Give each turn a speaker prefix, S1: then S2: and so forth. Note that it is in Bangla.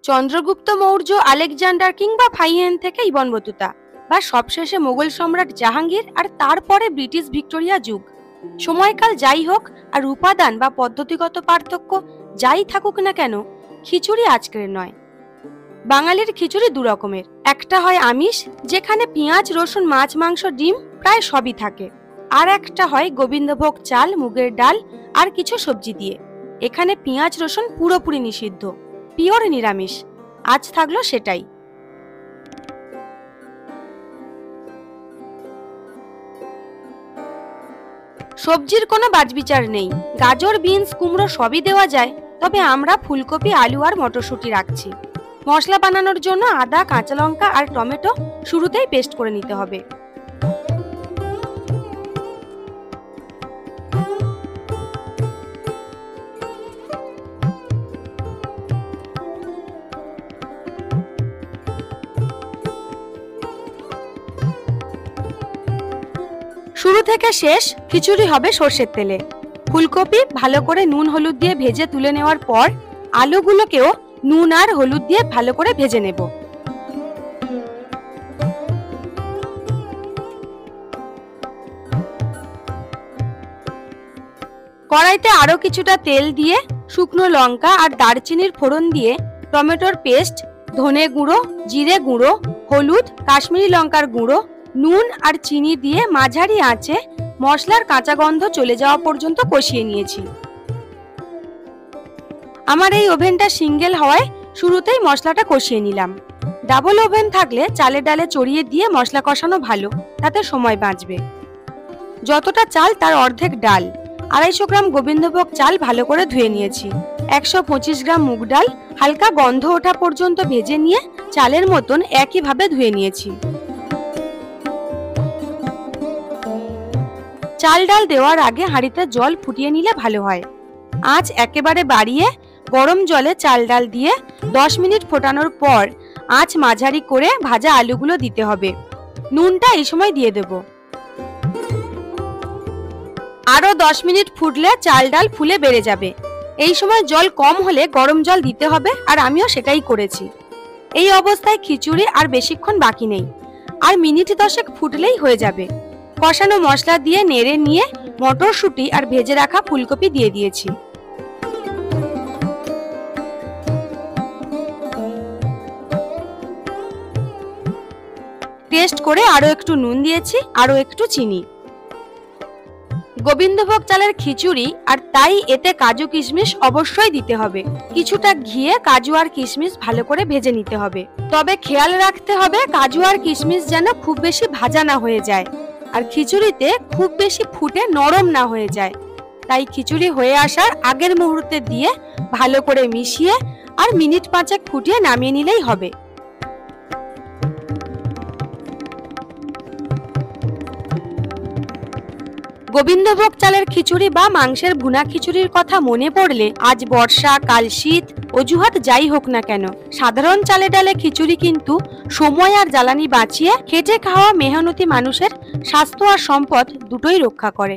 S1: চন্দ্রগুপ্ত মৌর্য, আলেকজান্ডার কিংবা ফাহিয়েন থেকে ইবন বতুতা, বা সবশেষে মোগল সম্রাট জাহাঙ্গীর, আর তারপরে ব্রিটিশ ভিক্টোরিয়া যুগ, সময়কাল যাই হোক আর উপাদান বা পদ্ধতিগত পার্থক্য যাই থাকুক না কেন, খিচুড়ি আজকের নয়। বাঙালির খিচুড়ি দু রকমের, একটা হয় আমিষ, যেখানে পেঁয়াজ, রসুন, মাছ, মাংস, ডিম প্রায় সবই থাকে, আর একটা হয় গোবিন্দভোগ চাল, মুগের ডাল আর কিছু সবজি দিয়ে। এখানে পেঁয়াজ রসুন পুরোপুরি নিষিদ্ধ, পিওর নিরামিষ। আজ থাকলো সেটাই। সবজির কোনো বাছবিচার নেই, গাজর, বিনস, কুমড়ো সবই দেওয়া যায়, তবে আমরা ফুলকপি, আলু আর মটরশুঁটি রাখছি। মশলা বানানোর জন্য আদা, কাঁচা লঙ্কা আর টমেটো শুরুতেই পেস্ট করে নিতে হবে। শুরু থেকে শেষ খিচুড়ি হবে সর্ষের তেলে। ফুলকপি ভালো করে নুন হলুদ দিয়ে ভেজে তুলে নেওয়ার পর আলুগুলোকেও নুন আর হলুদ দিয়ে ভালো করে ভেজে নেব। কড়াইতে আরো কিছুটা তেল দিয়ে শুকনো লঙ্কা আর দারচিনির ফোড়ন দিয়ে টমেটোর পেস্ট, ধনে গুঁড়ো, জিরে গুঁড়ো, হলুদ, কাশ্মীরি লঙ্কার গুঁড়ো, নুন আর চিনি দিয়ে মাঝারি আঁচে মশলার কাঁচা গন্ধ চলে যাওয়া পর্যন্ত কষিয়ে নিয়েছি। আমার এই ওভেনটা সিঙ্গেল হওয়ায় শুরুতেই মশলাটা কষিয়ে নিলাম। ডাবল ওভেন থাকলে চালে ডালে চড়িয়ে দিয়ে মশলা কষানো ভালো, তাতে সময় বাঁচবে। যতটা চাল তার অর্ধেক ডাল, 250 গ্রাম গোবিন্দভোগ চাল ভালো করে ধুয়ে নিয়েছি। 125 গ্রাম মুগ ডাল হালকা গন্ধ ওঠা পর্যন্ত ভেজে নিয়ে চালের মতন একইভাবে ধুয়ে নিয়েছি। চাল ডাল দেওয়ার আগে হাঁড়িতে জল ফুটিয়ে নিলে ভালো হয়। আঁচ একেবারে বাড়িয়ে গরম জলে চাল ডাল দিয়ে 10 মিনিট ফোটানোর পর আঁচ মাঝারি করে ভাজা আলুগুলো দিতে হবে। নুনটা এই সময় দিয়ে দেব। আরো 10 মিনিট ফুটলে চাল ডাল ফুলে বেড়ে যাবে। এই সময় জল কম হলে গরম জল দিতে হবে, আর আমিও সেটাই করেছি। এই অবস্থায় খিচুড়ি আর বেশিক্ষণ বাকি নেই, আর মিনিট 10 ফুটলেই হয়ে যাবে। কষানো মশলা দিয়ে নেড়ে নিয়ে মটরশুঁটি আর ভেজে রাখা ফুলকপি দিয়ে দিয়েছি। টেস্ট করে আরো একটু নুন দিয়েছি, আরো একটু চিনি। গোবিন্দভোগ চালের খিচুড়ি, আর তাই এতে কাজু কিশমিশ অবশ্যই দিতে হবে। কিছুটা ঘিয়ে কাজু আর কিশমিশ ভালো করে ভেজে নিতে হবে, তবে খেয়াল রাখতে হবে কাজু আর কিশমিশ যেন খুব বেশি ভাজা না হয়ে যায়, আর খিচুড়িতে খুব বেশি ফুটে নরম না হয়ে যায়। তাই খিচুড়ি হয়ে আসার আগের মুহূর্তে দিয়ে ভালো করে মিশিয়ে আর মিনিট 5 ফুটিয়ে নামিয়ে নিলেই হবে। গোবিন্দভোগ চালের খিচুড়ি বা মাংসের ভুনা খিচুড়ির কথা মনে পড়লে আজ বর্ষা, কাল শীত, অজুহাত যাই হোক না কেন, সাধারণ চালে ডালে খিচুড়ি কিন্তু সময় আর জ্বালানি বাঁচিয়ে খেটে খাওয়া মেহনতি মানুষের স্বাস্থ্য আর সম্পদ দুটোই রক্ষা করে।